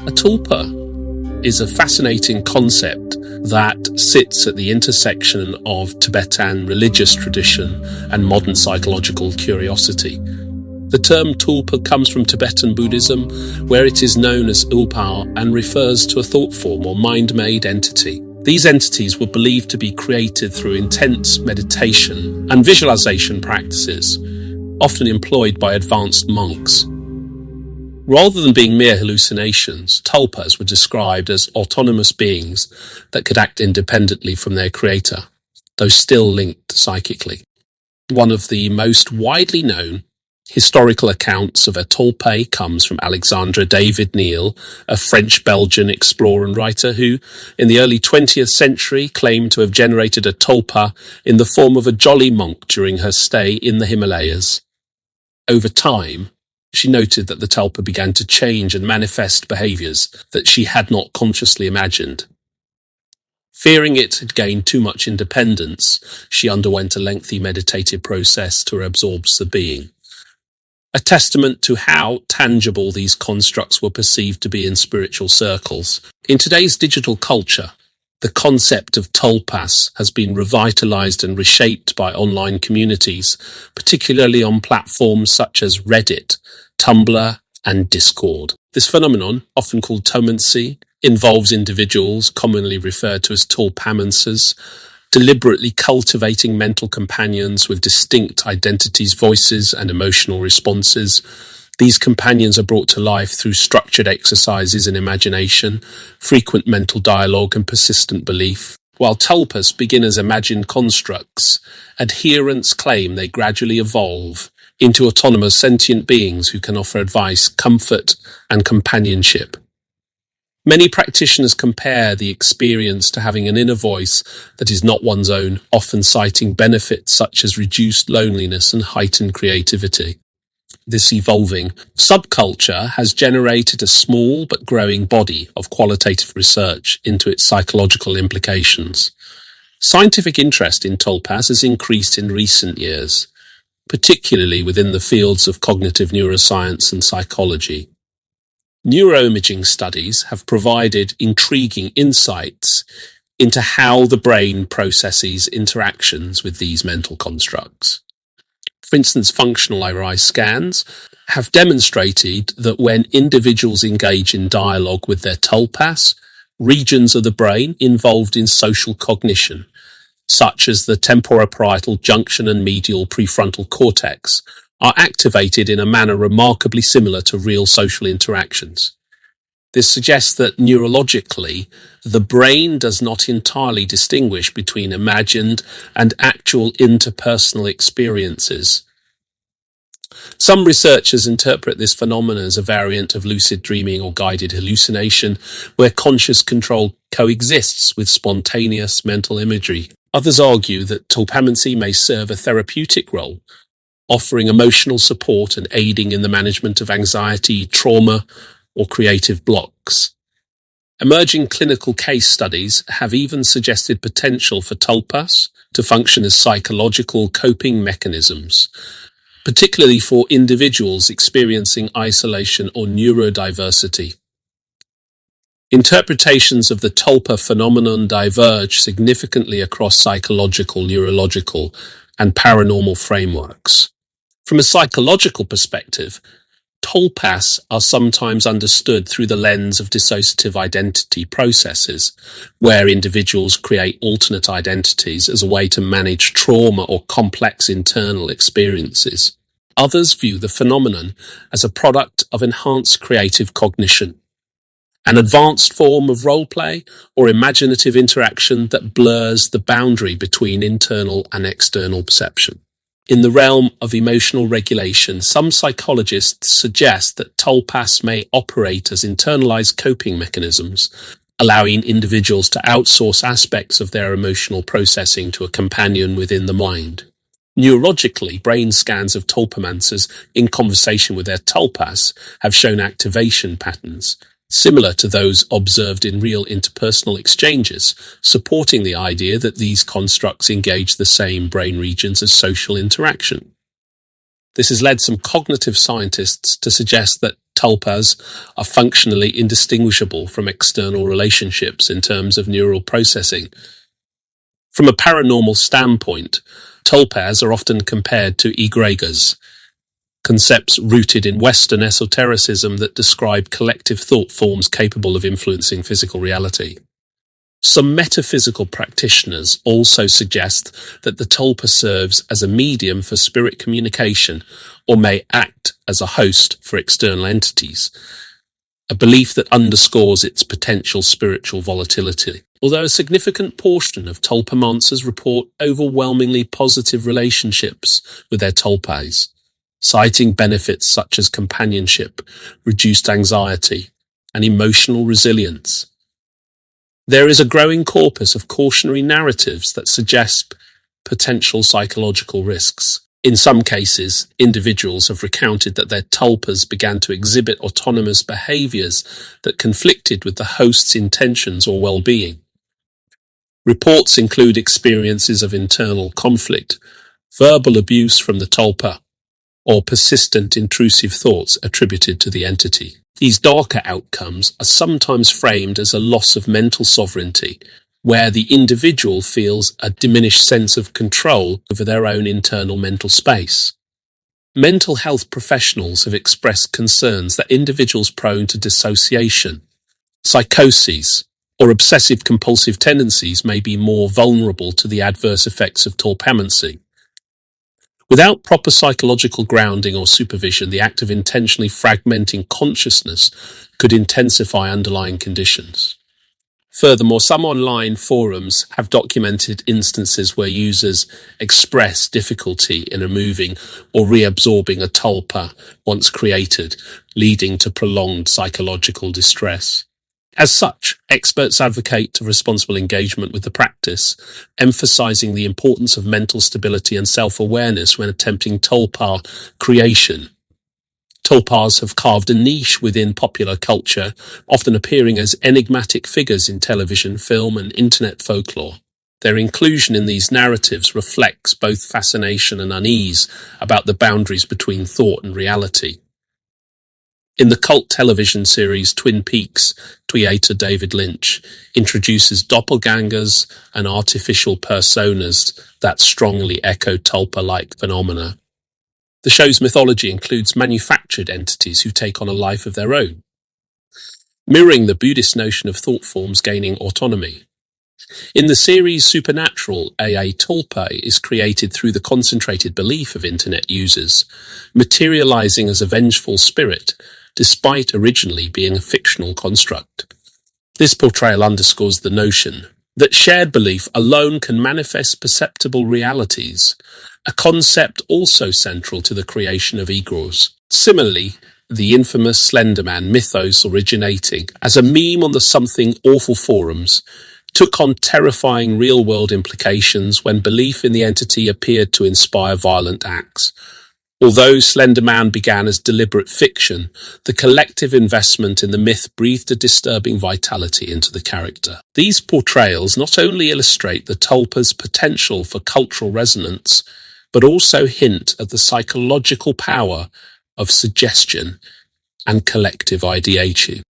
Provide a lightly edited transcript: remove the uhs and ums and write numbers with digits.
A tulpa is a fascinating concept that sits at the intersection of Tibetan religious tradition and modern psychological curiosity. The term tulpa comes from Tibetan Buddhism, where it is known as willpower and refers to a thought form or mind-made entity. These entities were believed to be created through intense meditation and visualization practices, often employed by advanced monks. Rather than being mere hallucinations, tulpas were described as autonomous beings that could act independently from their creator, though still linked psychically. One of the most widely known historical accounts of a tulpa comes from Alexandre David Neil, a French-Belgian explorer and writer who, in the early 20th century, claimed to have generated a tulpa in the form of a jolly monk during her stay in the Himalayas. Over time, she noted that the tulpa began to change and manifest behaviors that she had not consciously imagined. Fearing it had gained too much independence, she underwent a lengthy meditative process to absorb the being. A testament to how tangible these constructs were perceived to be in spiritual circles. In today's digital culture, the concept of tulpas has been revitalized and reshaped by online communities, particularly on platforms such as Reddit, Tumblr, and Discord. This phenomenon, often called tomancy, involves individuals, commonly referred to as tulpamancers, deliberately cultivating mental companions with distinct identities, voices, and emotional responses. These companions are brought to life through structured exercises in imagination, frequent mental dialogue, and persistent belief. While tulpas begin as imagined constructs, adherents claim they gradually evolve into autonomous sentient beings who can offer advice, comfort, and companionship. Many practitioners compare the experience to having an inner voice that is not one's own, often citing benefits such as reduced loneliness and heightened creativity. This evolving subculture has generated a small but growing body of qualitative research into its psychological implications. Scientific interest in tulpas has increased in recent years, particularly within the fields of cognitive neuroscience and psychology. Neuroimaging studies have provided intriguing insights into how the brain processes interactions with these mental constructs. For instance, functional MRI scans have demonstrated that when individuals engage in dialogue with their tulpas, regions of the brain involved in social cognition, such as the temporoparietal junction and medial prefrontal cortex, are activated in a manner remarkably similar to real social interactions. This suggests that neurologically, the brain does not entirely distinguish between imagined and actual interpersonal experiences. Some researchers interpret this phenomenon as a variant of lucid dreaming or guided hallucination, where conscious control coexists with spontaneous mental imagery. Others argue that tulpamancy may serve a therapeutic role, offering emotional support and aiding in the management of anxiety, trauma, or creative blocks. Emerging clinical case studies have even suggested potential for tulpas to function as psychological coping mechanisms, particularly for individuals experiencing isolation or neurodiversity. Interpretations of the tulpa phenomenon diverge significantly across psychological, neurological, and paranormal frameworks. From a psychological perspective, tulpas are sometimes understood through the lens of dissociative identity processes, where individuals create alternate identities as a way to manage trauma or complex internal experiences. Others view the phenomenon as a product of enhanced creative cognition, an advanced form of role-play or imaginative interaction that blurs the boundary between internal and external perception. In the realm of emotional regulation, some psychologists suggest that tulpas may operate as internalized coping mechanisms, allowing individuals to outsource aspects of their emotional processing to a companion within the mind. Neurologically, brain scans of tulpamancers in conversation with their tulpas have shown activation patterns similar to those observed in real interpersonal exchanges, supporting the idea that these constructs engage the same brain regions as social interaction. This has led some cognitive scientists to suggest that tulpas are functionally indistinguishable from external relationships in terms of neural processing. From a paranormal standpoint, tulpas are often compared to egregors, concepts rooted in Western esotericism that describe collective thought forms capable of influencing physical reality. Some metaphysical practitioners also suggest that the tulpa serves as a medium for spirit communication or may act as a host for external entities, a belief that underscores its potential spiritual volatility. Although a significant portion of tulpamancers report overwhelmingly positive relationships with their tulpas, citing benefits such as companionship, reduced anxiety, and emotional resilience. There is a growing corpus of cautionary narratives that suggest potential psychological risks. In some cases, individuals have recounted that their tulpas began to exhibit autonomous behaviors that conflicted with the host's intentions or well-being. Reports include experiences of internal conflict, verbal abuse from the tulpa, or persistent intrusive thoughts attributed to the entity. These darker outcomes are sometimes framed as a loss of mental sovereignty, where the individual feels a diminished sense of control over their own internal mental space. Mental health professionals have expressed concerns that individuals prone to dissociation, psychoses, or obsessive-compulsive tendencies may be more vulnerable to the adverse effects of tulpamancy. Without proper psychological grounding or supervision, the act of intentionally fragmenting consciousness could intensify underlying conditions. Furthermore, some online forums have documented instances where users express difficulty in removing or reabsorbing a tulpa once created, leading to prolonged psychological distress. As such, experts advocate responsible engagement with the practice, emphasizing the importance of mental stability and self-awareness when attempting tulpa creation. Tulpas have carved a niche within popular culture, often appearing as enigmatic figures in television, film, and internet folklore. Their inclusion in these narratives reflects both fascination and unease about the boundaries between thought and reality. In the cult television series Twin Peaks, creator David Lynch introduces doppelgangers and artificial personas that strongly echo tulpa-like phenomena. The show's mythology includes manufactured entities who take on a life of their own, mirroring the Buddhist notion of thought forms gaining autonomy. In the series Supernatural, a tulpa is created through the concentrated belief of internet users, materializing as a vengeful spirit, despite originally being a fictional construct. This portrayal underscores the notion that shared belief alone can manifest perceptible realities, a concept also central to the creation of egros. Similarly, the infamous Slender Man mythos Originating, as a meme on the Something Awful forums, took on terrifying real-world implications when belief in the entity appeared to inspire violent acts. Although Slender Man began as deliberate fiction, the collective investment in the myth breathed a disturbing vitality into the character. These portrayals not only illustrate the tulpa's potential for cultural resonance, but also hint at the psychological power of suggestion and collective ideation.